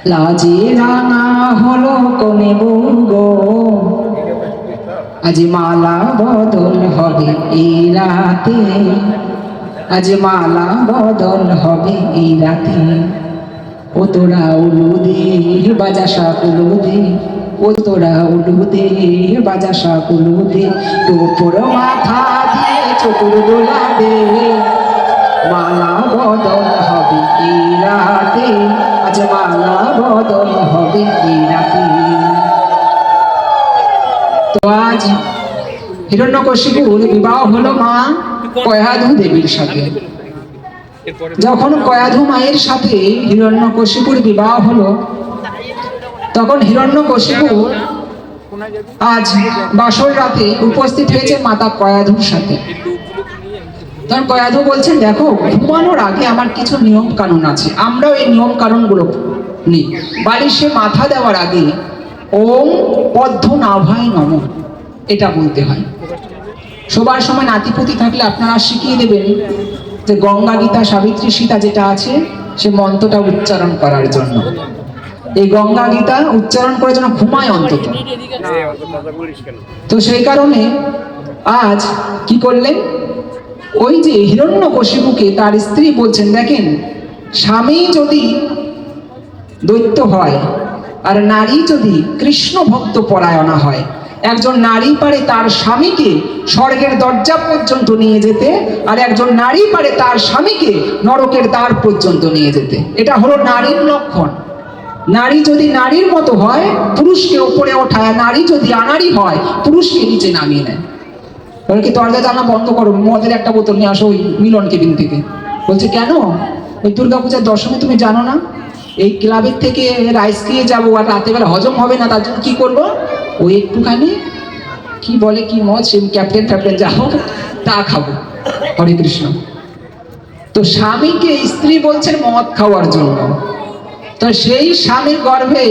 লাজে রাঙা হলো কনে বঙ্গো, আজ মালা বদল হবে এই রাতে, আজ মালা বদল হবে এই রাতে। ও তোরা উলু দে বাজাসা উলু দে, ও তোরা উলু দে বাজাসা উলু দে, টোপর মাথা দিয়ে চতুর দোলাবে, মালা বদল হবে এই রাতে, আজ মালা বদল হবে এই রাতে। তো আজ হিরণ্যকশিপুর বিবাহ হলো মা কয়াধু দেবীর সাথে। যখন কয়াধু মায়ের সাথে হিরণ্যকশিপুর বিবাহ হলো, তখন হিরণ্যকশিপু আজ বাসর রাতে উপস্থিত হয়েছে মাতা কয়াধুর সাথে। তখন কয়াধু বলছেন, দেখো ঘুমানোর আগে আমার কিছু নিয়ম কানুন আছে, আমরাও এই নিয়ম কানুন গুলো নিই। বালিশে মাথা দেওয়ার আগে ওম পদ্মনাভায় নমঃ এটা বলতে হয়। শোবার সময় নাতিপুতি থাকলে আপনারা শিখিয়ে দেবেন যে গঙ্গা গীতা সাবিত্রী সীতা যেটা আছে সে মন্ত্রটা উচ্চারণ করার জন্য। এই গঙ্গা গীতা উচ্চারণ করে যেন ঘুমায় অন্তত। তো সেই কারণে আজ কি করলেন, ওই যে হিরণ্যকশিপুকে তার স্ত্রী বলছেন, দেখেন স্বামী যদি দৈত্য হয় আর নারী যদি কৃষ্ণ ভক্ত পরায়ণা হয়, একজন নারী পারে তার স্বামীকে স্বর্গের দরজা পর্যন্ত নিয়ে যেতে, আর একজন নারী পারে তার স্বামীকে নরকের দ্বার পর্যন্ত নিয়ে যেতে। এটা হলো নারীর লক্ষণ। নারী যদি নারীর মতো হয় পুরুষকে উপরে ওঠায়, নারী যদি আনারী হয় পুরুষকে নিচে নামিয়ে নেয়। বলে কি দরজা জানা বন্ধ করো, মদের একটা বোতল নিয়ে আসো ওই মিলন কেবিন থেকে। বলছে কেন? ওই দুর্গাপূজার দশমী তুমি জানো না, এই ক্লাবের থেকে রাইস খেয়ে যাবো আর রাতের বেলা হজম হবে না, তার জন্য কি করবো, ওই একটুখানি কি বলে কি মদ, সে ক্যাপ্টেন ফ্যাপ্টেন যা হোক তা খাবো। হরে কৃষ্ণ। তো স্বামীকে স্ত্রী বলছেন মদ খাওয়ার জন্য। তো সেই স্বামীর গর্ভে,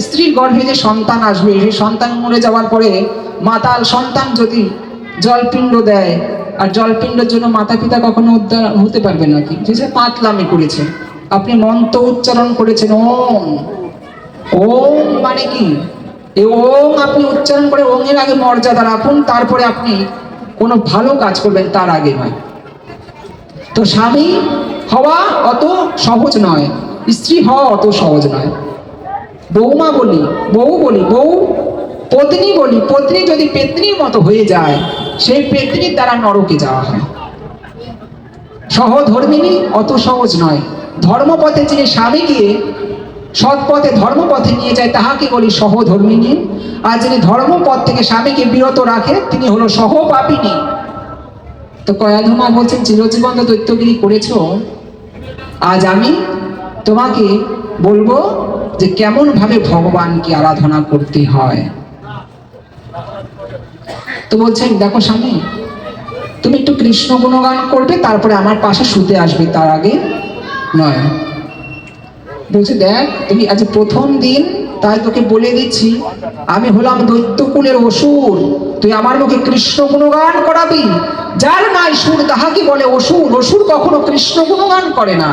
স্ত্রীর গর্ভে যে সন্তান আসবে, সেই সন্তান মরে যাওয়ার পরে মাতাল সন্তান যদি জলপিণ্ড দেয়, আর জলপিণ্ডের জন্য মাতা পিতা কখনো উদ্ধার হতে পারবে নাকি? যে পাতলামি করেছে, আপনি মন্ত্র উচ্চারণ করেছেন ওম, ওম মানে কি, এই ওম আপনি উচ্চারণ করে ওম এর আগে মর্যাদা রাখুন, তারপরে আপনি কোনো ভালো কাজ করবেন, তার আগে নয়। তো স্বামী হওয়া অত সহজ নয়, স্ত্রী হওয়া অত সহজ নয়। বৌমা বলি, বউ বলি, বউ পত্নী বলি, পত্নী যদি পেত্নীর মতো হয়ে যায়, সেই পেত্নীর দ্বারা নরকে যাওয়া হয়। সহধর্মিনী অত সহজ নয়। ধর্মপথে যিনি স্বামীকে সৎপথে ধর্মপথে নিয়ে যায় তাহাকে বলি সহধর্মিনী, আর যিনি ধর্মপথ থেকে স্বামীকে বিরত রাখে তিনি হলো সহপাপিনী। তো কয়াধুমা বলছেন, চিরজীবন তো দৈত্যগিরি করেছ, আজ আমি তোমাকে বলবো যে কেমন ভাবে ভগবানকে আরাধনা করতে হয়। তো বলছেন, দেখো স্বামী তুমি একটু কৃষ্ণ গুণগান করবে, তারপরে আমার পাশে শুতে আসবে, তার আগে নয়। বলছে, দেখ তুমি আজ প্রথম দিন, তাই তোকে বলে দিচ্ছি আমি হলাম দৈত্যকুলের অসুর, তুই আমার মুখে কৃষ্ণ গুণগান করাবি। যার নাই সুর তাহাকে বলে অসুর, অসুর কখনো কৃষ্ণ গুণগান করে না।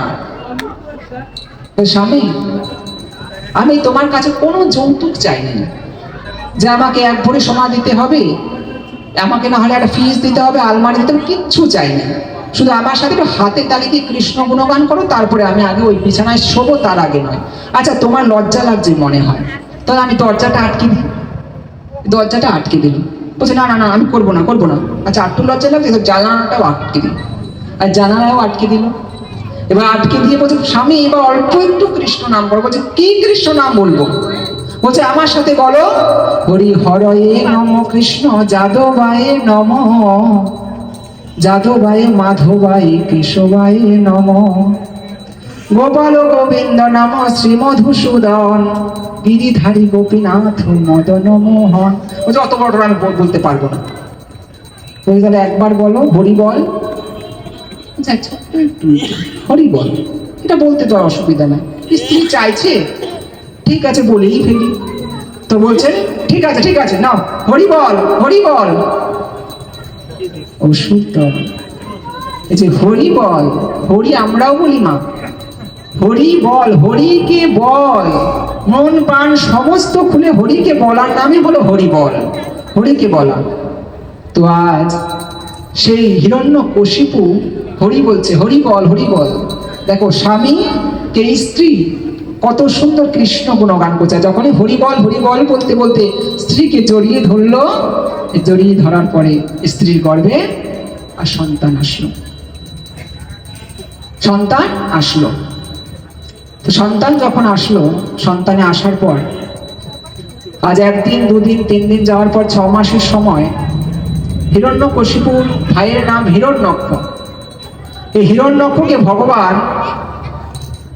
স্বামী আমি তোমার কাছে কোনো যৌতুক চাইনি, যে আমাকে এক ভরি সোনা দিতে হবে, আমাকে না হলে একটা ফিস দিতে হবে, আলমারি দিতে হবে, কিচ্ছু চাইনি। শুধু আমার সাথে একটু হাতে তালি দিয়ে কৃষ্ণ গুণগান করো, তারপরে আমি আগে ওই বিছানায় শোবো, তার আগে নয়। আচ্ছা তোমার লজ্জা লাগছে মনে হয়, তাহলে আমি দরজাটা আটকে দিই। দরজাটা আটকে দিল। বলছে, না না না আমি করবো না, করবো না। আচ্ছা আটটু লজ্জা লাগছে, তো জানালাটাও আটকে দিল। আর জানালাও আটকে দিল। এবার আটকে দিয়ে বলছে, স্বামী এবার অল্প একটু কৃষ্ণ নাম বলো। বলছে, কি কৃষ্ণ নাম বলবো? বলছে, আমার সাথে বলো, হরি হরয়ে নম কৃষ্ণ যাদবায়ে নম, যাদবায়ে মাধবায়ে কেশবায়ে নম, গোপাল গোবিন্দ নাম শ্রী মধুসূদন, গিরিধারী গোপীনাথ মদন মোহন। বলছে, অত বড় আমি বলতে পারবো না। তাহলে একবার বলো হরি বল। হরি বল, এটা বলতে তো অসুবিধা নাই, স্ত্রী চাইছে, ঠিক আছে বলেই ফেলি। তো বলছে, ঠিক আছে ঠিক আছে, নাও হরি বল, হরি বল। ওষুধ এই যে হরি বল, হরি আমরাও বলি মা, হরি বল, হরিকে বল, মন প্রাণ সমস্ত খুলে হরিকে বলার নামই হলো হরি বল, হরিকে বলা। তো আজ সেই হিরণ্যকশিপু হরি বলছে, হরি বল, হরি বল। দেখো স্বামী কে স্ত্রী কত সুন্দর কৃষ্ণ গুণগান করছে। যখনই হরি বল বলতে বলতে স্ত্রীকে জড়িয়ে ধরলো, জড়িয়ে ধরার পরে স্ত্রীর গর্ভে আর সন্তান আসলো, সন্তান আসলো। তো সন্তান যখন আসলো, সন্তানে আসার পর আজ 1 দিন 2 দিন 3 দিন যাওয়ার পর 6 মাসের সময় হিরণ্যকশিপুর ভাইয়ের নাম হিরণ্যক্ষ। এই হিরণ্যক্ষকে ভগবান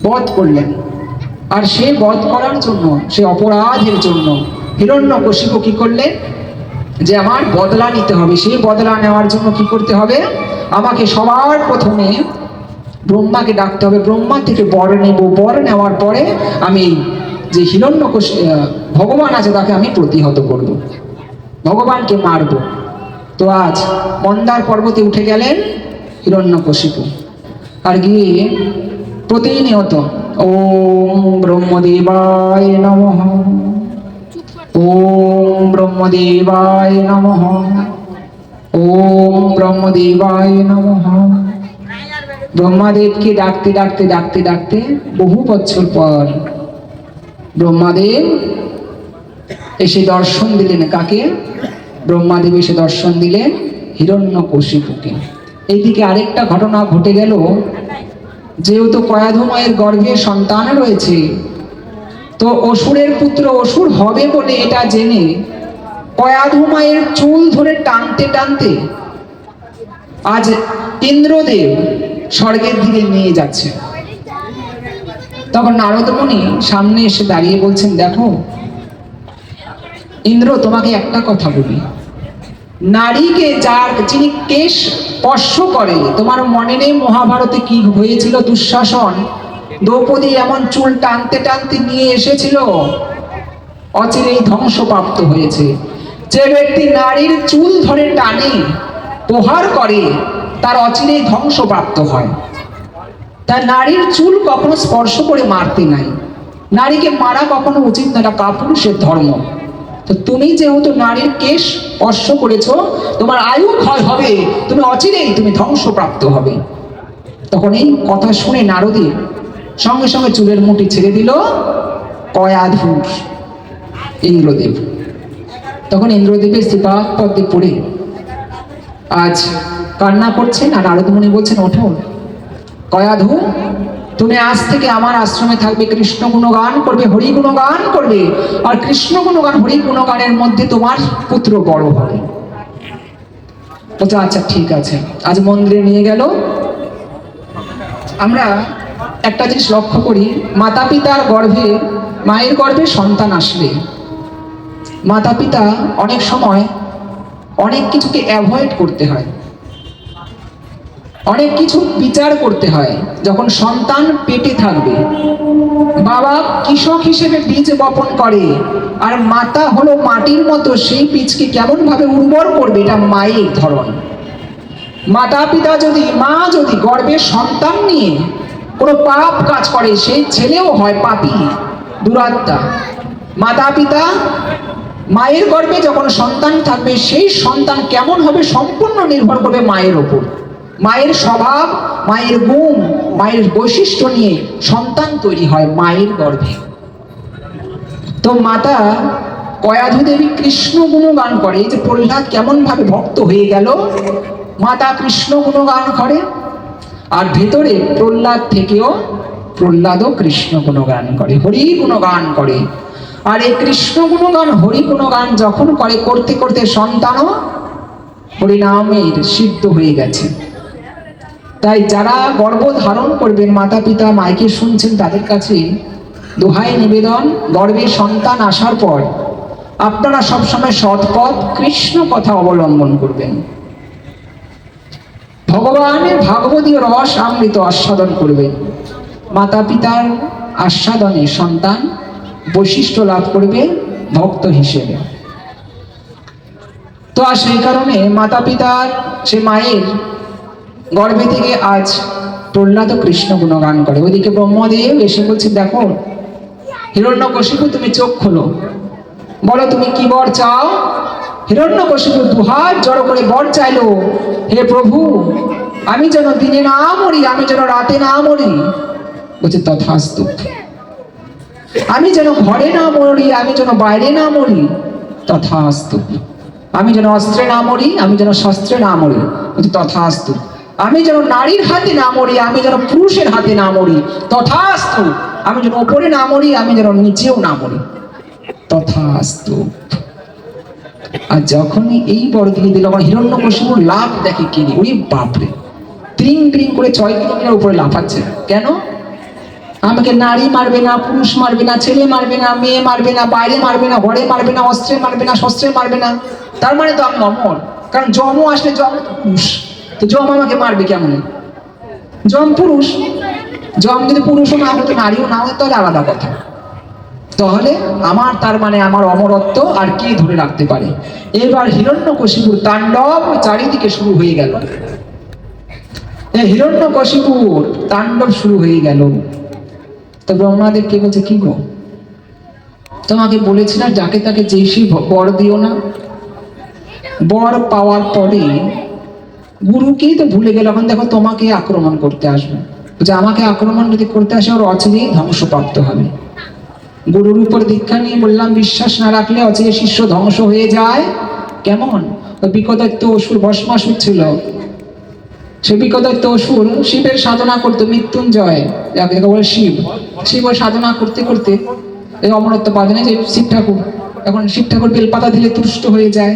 বধ করলেন। আর সে বধ করার জন্য, সে অপরাধের জন্য হিরণ্যকশিপু কি করলেন, যে আমার বদলা নিতে হবে। সেই বদলা নেওয়ার জন্য কি করতে হবে, আমাকে সবার প্রথমে ব্রহ্মাকে ডাকতে হবে। ব্রহ্মা থেকে বর নেব, বর নেওয়ার পরে আমি যে ভগবান আছে তাকে আমি প্রতিহত করব, ভগবানকে মারব। তো আজ মন্দার পর্বতে উঠে গেলেন হিরণ্যকশিপু, আর গিয়ে প্রতিনিয়ত ওম ব্রহ্মদেবায় নমঃ, ওম ব্রহ্মদেবায় নমঃ, ওম ব্রহ্মদেবায় নমঃ। ব্রহ্মাদেবকে ডাকতে ডাকতে ডাকতে ডাকতে বহু বছর পর ব্রহ্মাদেব এসে দর্শন দিলেন। কাকে? ব্রহ্মাদেব এসে দর্শন দিলেন হিরণ্যকশিপুকে। এইদিকে আরেকটা ঘটনা ঘটে গেল। যেহেতু কয়াধু মায়ের গর্ভে সন্তান রয়েছে, তো অসুরের পুত্র অসুর হবে বলে এটা জেনে কয়াধু মায়ের চুল ধরে টানতে টানতে আজ ইন্দ্রদেব স্বর্গের দিকে নিয়ে যাচ্ছে। তখন নারদ মুনি সামনে এসে দাঁড়িয়ে বলছেন, দেখো ইন্দ্র, তোমাকে একটা কথা বলি, নারীকে যার যিনি কেশ স্পর্শ করে, তোমার মনে নেই মহাভারতে কি হয়েছিল? দুঃশাসন দ্রৌপদী এমন চুল টানতে টানতে নিয়ে এসেছিল, অচিরেই ধ্বংসপ্রাপ্ত হয়েছে। যে ব্যক্তি নারীর চুল ধরে টানে প্রহার করে তার অচিরেই ধ্বংসপ্রাপ্ত হয়। তাই নারীর চুল কখনো স্পর্শ করে মারতে নাই, নারীকে মারা কখনো উচিত না, এটা কাপুরুষের ধর্ম। তো তুমি যেহেতু নারীর কেশ স্পর্শ করেছো, তোমার আয়ু ক্ষয় হবে, তুমি অচিরেই তুমি ধ্বংসপ্রাপ্ত হবে। তখন এই কথা শুনে নারদী সঙ্গে সঙ্গে চুলের মুঠি ছেড়ে দিল কয়াধুর ইন্দ্রদেব। তখন ইন্দ্রদেবের শ্রীপাদ পদ্মে পড়ে আজ কান্না করছেন। আর নারদ মুনি বলছেন, ওঠো কয়াধু, তুমি আজ থেকে আমার আশ্রমে থাকবে, কৃষ্ণ গুণগান করবে, হরি গুণগান করবে। আর কৃষ্ণ গুণগান হরি গুণগানের মধ্যে তোমার পুত্র বড় হবে। বলছে আচ্ছা ঠিক আছে। আজ মন্দিরে নিয়ে গেল। আমরা একটা জিনিস লক্ষ্য করি, মাতা পিতার গর্ভে, মায়ের গর্ভে সন্তান আসলে মাতা পিতা অনেক সময় অনেক কিছুকে অ্যাভয়েড করতে হয়, অনেক কিছু বিচার করতে হয়। যখন সন্তান পেটে থাকবে, বাবা কৃষক হিসেবে বীজ বপন করে, আর মাতা হলো মাটির মতো, সেই বীজকে কেমন ভাবে উর্বর করবে, এটা মায়ের ধরন। মাতা পিতা যদি, মা যদি গর্ভে সন্তান নিয়ে কোনো পাপ কাজ করে, সেই ছেলেও হয় পাপী, দুরাত্মা। মাতা পিতা মায়ের গর্ভে যখন সন্তান থাকবে, সেই সন্তান কেমন হবে সম্পূর্ণ নির্ভর করবে মায়ের ওপর। মায়ের স্বভাব, মায়ের গুণ, মায়ের বৈশিষ্ট্য নিয়ে সন্তান তৈরি হয় মায়ের গর্ভে। তো মাতা কয়াধু দেবী কৃষ্ণ গুণগান করে। এই যে প্রহ্লাদ কেমন ভাবে ভক্ত হয়ে গেল, মাতা কৃষ্ণ গুণগান করে, আর ভেতরে প্রহ্লাদ থেকেও প্রহ্লাদও কৃষ্ণ গুণগান করে, হরি গুণগান করে। আর এই কৃষ্ণ গুণগান হরি গুণগান যখন করে, করতে করতে সন্তানও হরিনামের সিদ্ধ হয়ে গেছে। তাই যারা গর্ভ ধারণ করবেন, মাতা পিতা মাইকে শুনছেন, তাদের কাছে দোহাই নিবেদন, গর্ভে সন্তান আসার পর আপনারা সবসময় সৎপথ কৃষ্ণ কথা অবলম্বন করবেন। ভগবানের ভাগবতীয় রস অমৃত আস্বাদন করবেন। মাতা পিতার আস্বাদনে সন্তান বৈশিষ্ট্য লাভ করবে ভক্ত হিসেবে। তো আর সেই কারণে মাতা পিতার, সে মায়ের গর্ভে থেকে আজ প্রহ্লাদ কৃষ্ণ গুণগান করে। ওইদিকে ব্রহ্মদেব এসে বলছে, দেখো হিরণ্যকশিপু তুমি চোখ খোলো, বলো তুমি কি বর চাও। হিরণ্যকশিপু দুহাত জড়ো করে বর চাইলো, হে প্রভু আমি যেন দিনে না মরি, আমি যেন রাতে না মরি। বলছে তথাস্তু। আমি যেন ঘরে না মরি, আমি যেন বাইরে না মরি। তথাস্তু। আমি যেন অস্ত্রে না মরি, আমি যেন শস্ত্রে না মরি। বলছে তথাস্তু। আমি যেন নারীর হাতে না মরি, আমি যেন পুরুষের হাতে না মরি। তথাস্তু। আমি যেন ওপরে না মরি, আমি যেন নিচেও না মরি। তথাস্তু। আর যখনই এই বর দিয়ে দিল, আমার হিরণ্যকশিপুর লাভ দেখে কিনি, ওই বাপরে ত্রিং ত্রিং করে 6 কিলোমিটার উপরে লাফাচ্ছে। কেন? আমাকে নারী মারবে না, পুরুষ মারবে না, ছেলে মারবে না, মেয়ে মারবে না, বাইরে মারবে না, ঘরে মারবে না, অস্ত্রে মারবে না, শস্ত্রে মারবে না। তার মানে তো আমি অমর। কারণ যমও আসলে যম তো পুরুষ, তো যম আমাকে মারবে কেমন? যম পুরুষ। যম যদি পুরুষও না হতো, নারীও না হতো, তাহলে আলাদা কথা। তাহলে আমার তার মানে আমার অমরত্ব আর কে ধরে রাখতে পারে? এবার হিরণ্যকশিপুর তাণ্ডব চারিদিকে শুরু হয়ে গেল। হিরণ্যকশিপুর তাণ্ডব শুরু হয়ে গেল। তো ব্রহ্মাদেবকে বলছে, কি গো, তোমাকে বলেছি না যাকে তাকে যেই বর দিও না। বর পাওয়ার পরে গুরুকেই তো ভুলে গেল, এখন দেখো তোমাকে আক্রমণ করতে আসবে। যে আমাকে আক্রমণ যদি করতে আসে, ওর অচিরেই ধ্বংসপ্রাপ্ত হবে। গুরুর উপর দীক্ষা নিয়ে বললাম বিশ্বাস না রাখলে অচিরে শিষ্য ধ্বংস হয়ে যায়। কেমন? ওই বিকটাত্ম অসুর ভস্মাসুর ছিল। সে বিকটাত্ম অসুর শিবের সাধনা করতো, মৃত্যুঞ্জয় যাকে বলে শিব। শিব সাধনা করতে করতে এই অমরত্ব পাবে না যে শিব ঠাকুর। এখন শিব ঠাকুর বেলপাতা দিলে তুষ্ট হয়ে যায়।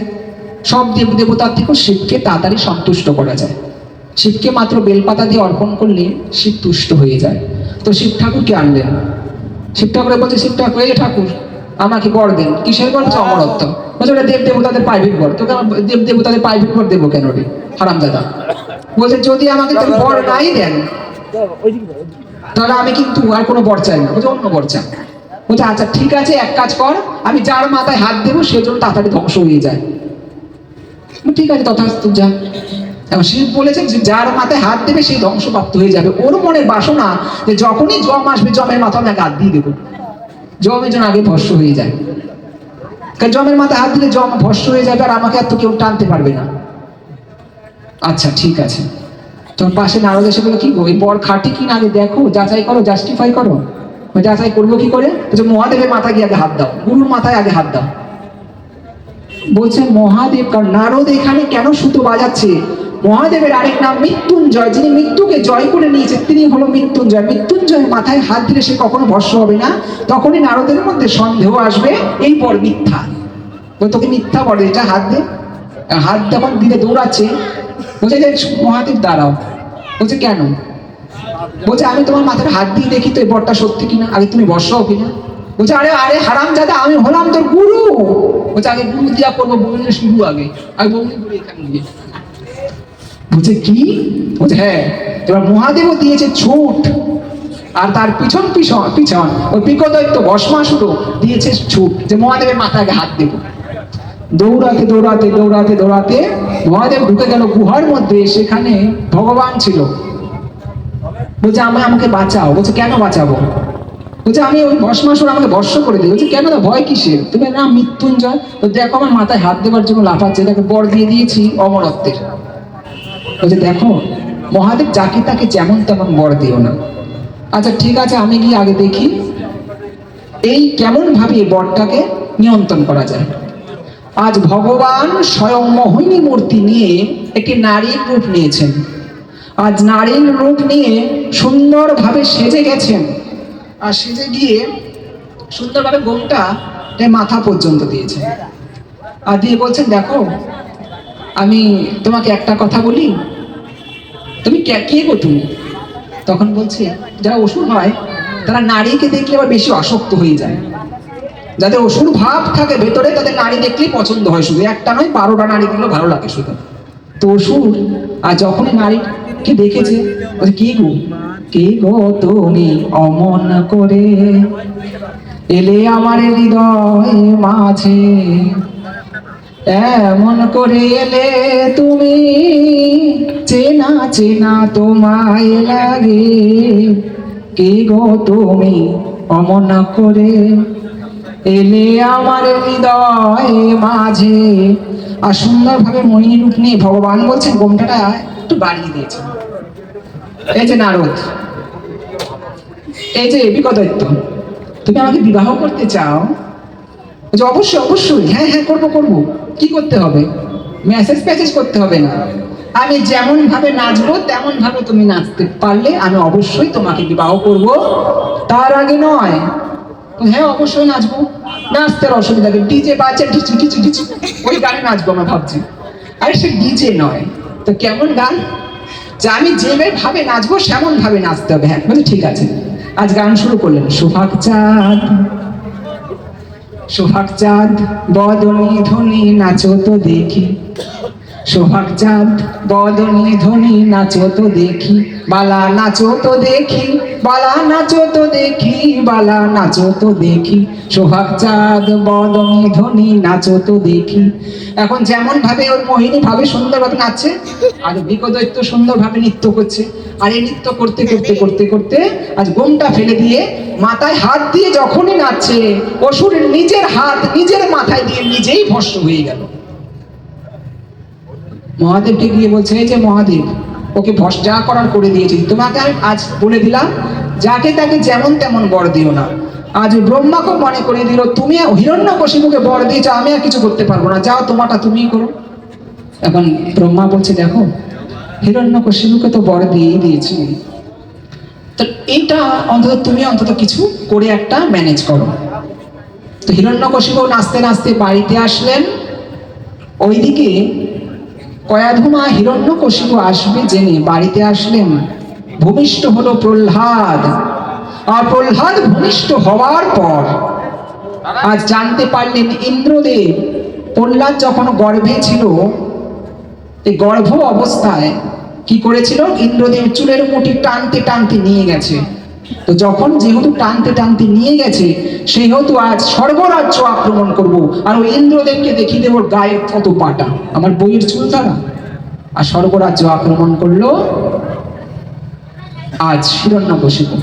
সব দেব দেবতার থেকেও শিবকে তাড়াতাড়ি সন্তুষ্ট করা যায়। শিবকে মাত্র বেলপাতা দিয়ে অর্পণ করলে শিব তুষ্ট হয়ে যায়। তো শিব ঠাকুরকে আনলেন। শিব ঠাকুরের বলছে, শিব ঠাকুর, এই ঠাকুর আমাকে বর দেন। কিসের বর? অমরত্ব। বলছে ওটা দেব দেবতাদের প্রাইভেট বর। তোকে দেব দেবতাদের প্রাইভেট বর দেবো কেন রে হারামজাদা? বলছে যদি আমাকে তুমি বর নাই দেন তাহলে আমি কিন্তু আর কোনো বর চাই না। বলছে অন্য বর চাই। বলছে আচ্ছা ঠিক আছে, এক কাজ কর, আমি যার মাথায় হাত দেবো সে জন্য তাড়াতাড়ি ধ্বংস হয়ে যায়। ঠিক আছে তথাস্তু, যা। এবং শিব বলেছেন যে যার মাথায় হাত দেবে সেই ধ্বংসপ্রাপ্ত হয়ে যাবে। ওর মনে বাসনা যে যখনই জম আসবে জমের মাথায় আমি হাত দিয়ে দেবো, জমের জন্য আগে ভস্য হয়ে যায়। কারণ জমের মাথায় হাত দিলে জম ভস্য হয়ে যাবে, আর আমাকে আর তো কেউ টানতে পারবে না। আচ্ছা ঠিক আছে। তোমার পাশে নারদ এসে বলে, কি গো এই বর খাটি কিনা আগে দেখো, যাচাই করো, জাস্টিফাই করো। যাচাই করবো কি করে? বলছে মহাদেবের মাথায় গিয়ে আগে হাত দাও, গুরুর মাথায় আগে হাত দাও। বলছে মহাদেব, কারণ নারদ এখানে কেন সুতো বাজাচ্ছে? মহাদেবের আরেক নাম মৃত্যুঞ্জয়। যিনি মৃত্যুকে জয় করে নিয়েছে তিনি হলো মৃত্যুঞ্জয়। মৃত্যুঞ্জয় মাথায় হাত দিলে সে কখনো ভস্ম হবে না। তখনই নারদের মধ্যে সন্দেহ আসবে এই বর মিথ্যা। তোকে মিথ্যা বলে, এটা হাত দে। হাত যখন দিলে দৌড়াচ্ছে, বলছে যে মহাদেব দাঁড়াও। বলছে কেন? বলছে আমি তোমার মাথায় হাত দিয়ে দেখি তো এই বরটা সত্যি কিনা, আগে তুমি ভস্ম হও কিনা। বলছে আরে আরে হারামজাদা, আমি হলাম তোর গুরু। বলছে আগে গুরু দিয়া করবো, বমিনে শুরু আগে বমি করে এখানে গিয়ে। বলছে কি? বলছে হ্যাঁ। এবার মহাদেবও দিয়েছে ছুট, আর তার পিছন পিছন পিছন ওই বিকদৈত্য ভস্মাসুরও দিয়েছে ছুট, যে মহাদেবের মাথায় আগে হাত দেবো। দৌড়াতে দৌড়াতে দৌড়াতে দৌড়াতে মহাদেব ঢুকে গেল গুহার মধ্যে। সেখানে ভগবান ছিল। বলছে আমাকে বাঁচাও। বলছে কেন বাঁচাবো? বলছে আমি ওই ভস্মাসুর আমাকে ভস্ম করে দিই। বলছে কেন? ভয় কিসের? তুমি না মৃত্যুঞ্জয়। তো দেখো আমার মাথায় হাত দেওয়ার জন্য লাফাচ্ছে, তাকে বর দিয়ে দিয়েছি অমরত্বের। বলছে দেখো মহাদেব যাকে তাকে যেমন তেমন বর দিও না। আচ্ছা ঠিক আছে, আমি গিয়ে আগে দেখি এই কেমন ভাবে এই বরটাকে নিয়ন্ত্রণ করা যায়। আজ ভগবান স্বয়ং মোহিনী মূর্তি নিয়ে একটি নারীর রূপ নিয়েছেন। আজ নারীর রূপ নিয়ে সুন্দরভাবে সেজে গেছেন। আর সেজে গিয়ে সুন্দরভাবে গোমটা মাথা পর্যন্ত দিয়েছেন। আর দিয়ে বলছেন দেখো আমি তোমাকে একটা কথা বলি, তুমি কে গো তুমি? তখন বলছে যারা অসুর হয় তারা নারীকে দেখলে আবার বেশি আসক্ত হয়ে যায়। যাদের অসুর ভাব থাকে ভেতরে তাদের নারী দেখলেই পছন্দ হয়। শুধু একটা নয়, 12টা নারী দেখলেও ভালো লাগে শুধু। তো অসুর আর যখনই নারীকে দেখেছে, বলছে কে গো তুমি অমন করে এলে আমার হৃদয় মাঝে। এমন করে এলে তুমি, চেনা চেনা তোমায় লাগে, কে গো তুমি অমন করে এলে আমার হৃদয় মাঝে। আর সুন্দরভাবে মোহিনী রূপ নিয়ে ভগবান বলছেন, গোমটাটা একটু বাড়িয়ে দিয়েছেন। এই যে নারদ, এই যে বিকদৈত্য, তুমি আমাকে বিবাহ করতে চাও? বলছে, অবশ্যই অবশ্যই, হ্যাঁ হ্যাঁ করবো করবো। কি করতে হবে? মেসেজ প্যাসেজ করতে হবে না, আমি যেমন ভাবে নাচবো তেমন ভাবে তুমি নাচতে পারলে আমি অবশ্যই তোমাকে বিবাহ করব, তার আগে নয়। হ্যাঁ অবশ্যই নাচবো, নাচতে আর অসুবিধা নেই, ডিজে বাজে ডিচি ডিচি ডিচি, ওই গানে নাচবো আমরা ভাবছি। আরে সে ডিজে নয় তো কেমন গান? যে আমি যেভাবে ভাবে নাচবো সেমন ভাবে নাচতে হবে। হ্যাঁ বলছি ঠিক আছে। আজ গান শুরু করলেন, সোহাগ চাঁদ সোহাগ চাঁদ বদনী ধ্বনি নাচো তো দেখি, সোহাগ চাঁদ বদনী ধ্বনি নাচো তো দেখি, বালা নাচো তো দেখি, বালা নাচো তো দেখি, বালা নাচো তো দেখি, সোহাগ চাঁদ বদনী ধ্বনি নাচো তো দেখি। এখন যেমন ভাবে ওর মোহিনী ভাবে সুন্দরভাবে নাচছে, আর বিকদৈত্য সুন্দরভাবে নৃত্য করছে। আর এই নৃত্য করতে করতে করতে করতে আজ গোমটা ফেলে দিয়ে মাথায় হাত দিয়ে যখনই নাচছে, অসুর নিজের হাত নিজের মাথায় দিয়ে নিজেই ভস্ম হয়ে গেল। মহাদেবকে গিয়ে বলছে, এই যে মহাদেব, ওকে যা করার করে দিয়েছি, তোমাকে আমি আজ বলে দিলাম যাকে তাকে যেমন তেমন বর দিও না। আজ ব্রহ্মাকে মনে করে দিল, তুমি হিরণ্যকশিপুকে বর দিয়েছো, আমি আর কিছু করতে পারবো না, যাও তোমারটা তুমিই করো। এখন ব্রহ্মা বলছে, দেখো হিরণ্যকশিপুকে তো বর দিয়েই দিয়েছি, তো এইটা অন্তত তুমি অন্তত কিছু করে একটা ম্যানেজ করো। তো হিরণ্যকশিপু নাচতে নাচতে বাড়িতে আসলেন। ওইদিকে কয়াধুমা হিরণ্যকশিপু আসবে জেনে বাড়িতে আসলেন। ভূমিষ্ঠ হলো প্রহ্লাদ, আর প্রহ্লাদ ভূমিষ্ঠ হওয়ার পর আজ জানতে পারলেন ইন্দ্রদেব প্রহ্লাদ যখন গর্ভে ছিল, এই গর্ভ অবস্থায় কি করেছিল, ইন্দ্রদেব চুলের মুঠি টানতে টানতে নিয়ে গেছে। তো যখন যেহেতু টানতে টানতে নিয়ে গেছে, সেহেতু আজ স্বর্গরাজ্য আক্রমণ করব, আর ওই ইন্দ্রদেবকে দেখিয়ে দেবো গায়ে কত পাটা, আমার বইয়ের চুল দ্বারা। আর স্বর্গরাজ্য আক্রমণ করলো আজ হিরণ্যকশিপু।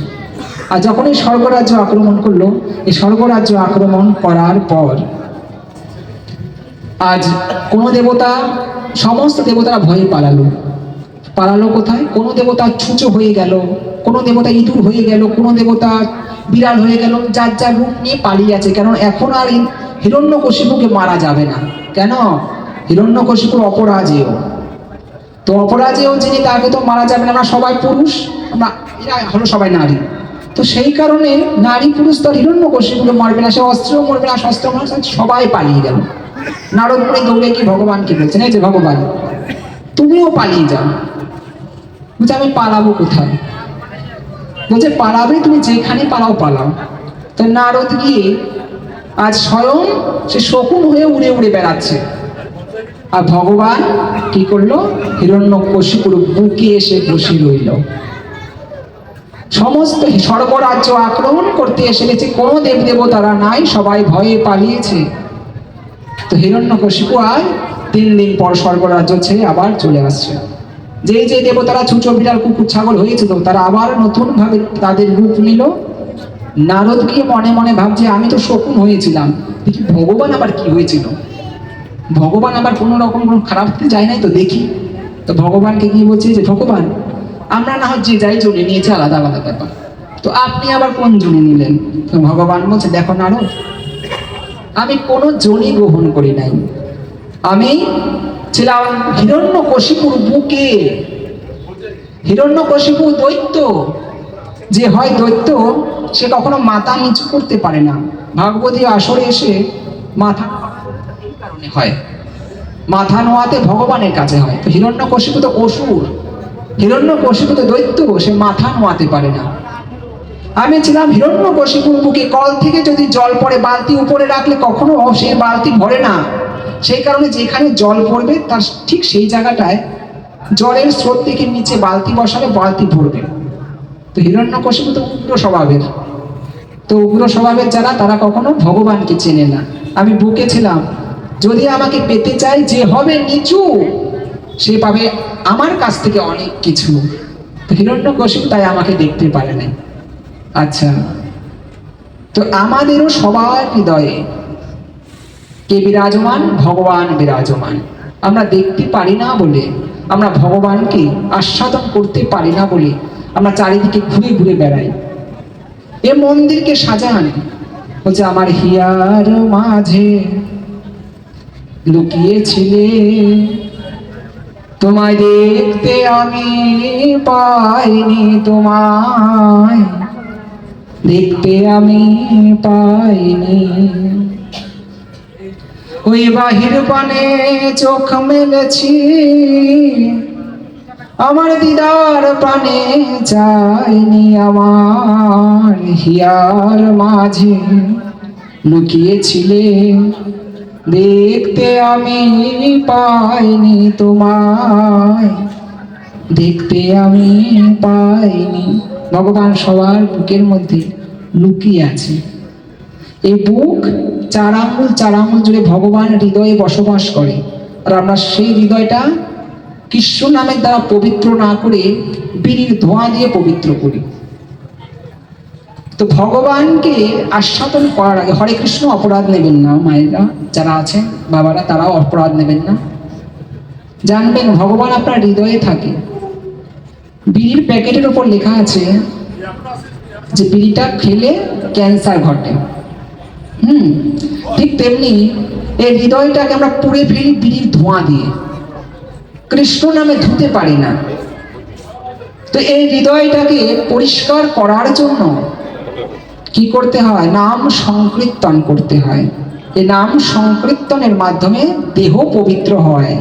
আর যখন এই স্বর্গরাজ্য আক্রমণ করলো, এই স্বর্গরাজ্য আক্রমণ করার পর আজ কোন দেবতা, সমস্ত দেবতারা ভয়ে পালালো। পালালো কোথায়? কোনো দেবতা ছুঁচো হয়ে গেল, কোনো দেবতা ইঁদুর হয়ে গেল, কোনো দেবতা বিড়াল হয়ে গেল, যার যার রূপ নিয়ে পালিয়ে আছে। কারণ এখন আর হিরণ্যকশিপুকে মারা যাবে না। কেন? হিরণ্যকশিপুর অপরাজেয়, তো অপরাজেয় যিনি, তাকে তো মারা যাবে না, আমরা সবাই পুরুষ, আমরা এরা হলো সবাই নারী। তো সেই কারণে নারী পুরুষ তো হিরণ্যকশিপুকে মারবে না, সে অস্ত্রও মরবে না, শস্ত্র মরবে না, সবাই পালিয়ে গেল। নারদ মুনি দৌড়ে কি ভগবানকে বলছেন, এই যে ভগবান তুমিও পালিয়ে যাও। বলছে, আমি পালাবো কোথায়? বলছে, পালাবে তুমি যেখানে পালাও পালাও। তো নারদ গিয়ে আজ স্বয়ং সে শকুন হয়ে উড়ে উড়ে বেড়াচ্ছে। আর ভগবান কি করলো, হিরণ্যকশিপুর বুকে এসে বসে রইল। সমস্ত স্বর্গরাজ্য আক্রমণ করতে এসে গেছে, কোনো দেব দেবতারা নাই, সবাই ভয়ে পালিয়েছে। তো হিরণ্যকশিপু আর 3 দিন পর স্বর্গরাজ্য ছেড়ে আবার চলে আসছে। যে যে দেবতারা ছুঁচো বিড়াল কুকুর ছাগল হয়েছিল, তারা আবার নতুন ভাবে তাদের রূপ নিল। নারদ গিয়ে মনে মনে ভাবছে, আমি তো শকুন হয়েছিলাম, দেখি ভগবান আবার কি হয়েছিল, ভগবান আবার কোনো রকম কোনো খারাপ যায় নাই তো দেখি। তো ভগবানকে গিয়ে বলছে যে ভগবান, আমরা না হয় যে যাই জনে নিয়েছি, আলাদা আলাদা ব্যাপার, তো আপনি আবার কোন জনে নিলেন? তো ভগবান বলছে, দেখো নারদ, আমি কোনো জনি গ্রহণ করি নাই, আমি ছিলাম হিরণ্যকশিপুর বুকে। হিরণ্যকশিপু দৈত্য, যে হয় দৈত্য সে কখনো মাথা নিচু করতে পারে না। ভাগবতী আসরে এসে মাথা এই কারণে হয়, মাথা নোয়াতে ভগবানের কাছে হয়। তো হিরণ্যকশিপু তো অসুর, হিরণ্যকশিপু তো দৈত্য, সে মাথা নোয়াতে পারে না। আমি ছিলাম হিরণ্যকশিপুর বুকে, কল থেকে যদি জল পড়ে বালতি উপরে রাখলে কখনো সেই বালতি ভরে না। সেই কারণে যেখানে জল পড়বে তার ঠিক সেই জায়গাটায় জলের স্রোত থেকে নিচে বালতি বসালে বালতি ভরবে। তো হিরণ্যকশিপু তো উগ্র স্বভাবের, তো উগ্র স্বভাবের যারা, তারা কখনো ভগবানকে চেনে না। আমি বুকে ছিলাম, যদি আমাকে পেতে চায়, যে হবে নিচু সে পাবে আমার কাছ থেকে অনেক কিছু। হিরণ্যকশিপু তাই আমাকে দেখতে পারে না। আচ্ছা, তো আমাদেরও সবার হৃদয়ে কে বিরাজমান? ভগবান বিরাজমান। আমরা দেখতে পারি না বলে, আমরা ভগবানকে আস্বাদন করতে পারি না বলে আমরা চারিদিকে ঘুরে ঘুরে বেড়াই। এ মন্দিরকে সাজান, বলছে আমার হিয়ার মাঝে লুকিয়েছিলে, তোমায় দেখতে আমি পাইনি, তোমায় দেখতে আমি পাইনি। ওই বাহির পানে চোখ মেলেছি, আমার দিদার প্রাণে চাইনি, আমার হিয়ার মাঝে লুকিয়েছিলে, দেখতে আমি পাইনি, তোমায় দেখতে আমি পাইনি। ভগবান সবার বুকের মধ্যে লুকিয়ে আছে। এই বুক চার আঙুল জুড়ে ভগবান হৃদয়ে বসবাস করে, আর আমরা সেই হৃদয়টা কৃষ্ণ নামের দ্বারা পবিত্র না করে বিড়ির ধোঁয়া দিয়ে পবিত্র করি। তো ভগবানকে আস্বাদন করার আগে হরে কৃষ্ণ, অপরাধ নেবেন না মায়েরা যারা আছেন, বাবারা তারাও অপরাধ নেবেন না। জানবেন ভগবান আপনার হৃদয়ে থাকে। বিড়ির প্যাকেটের উপর লেখা আছে যে বিড়িটা খেলে ক্যান্সার ঘটে। ঠিক তেমনি এই হৃদয়টাকে আমরা পুড়ে ফেলি বিড়ির ধোঁয়া দিয়ে, কৃষ্ণ নামে ধুতে পারি না। তো এই হৃদয়টাকে পরিষ্কার করার জন্য কি করতে হয়? নাম সংকীর্তন করতে হয়। এই নাম সংকীর্তনের মাধ্যমে দেহ পবিত্র হয়।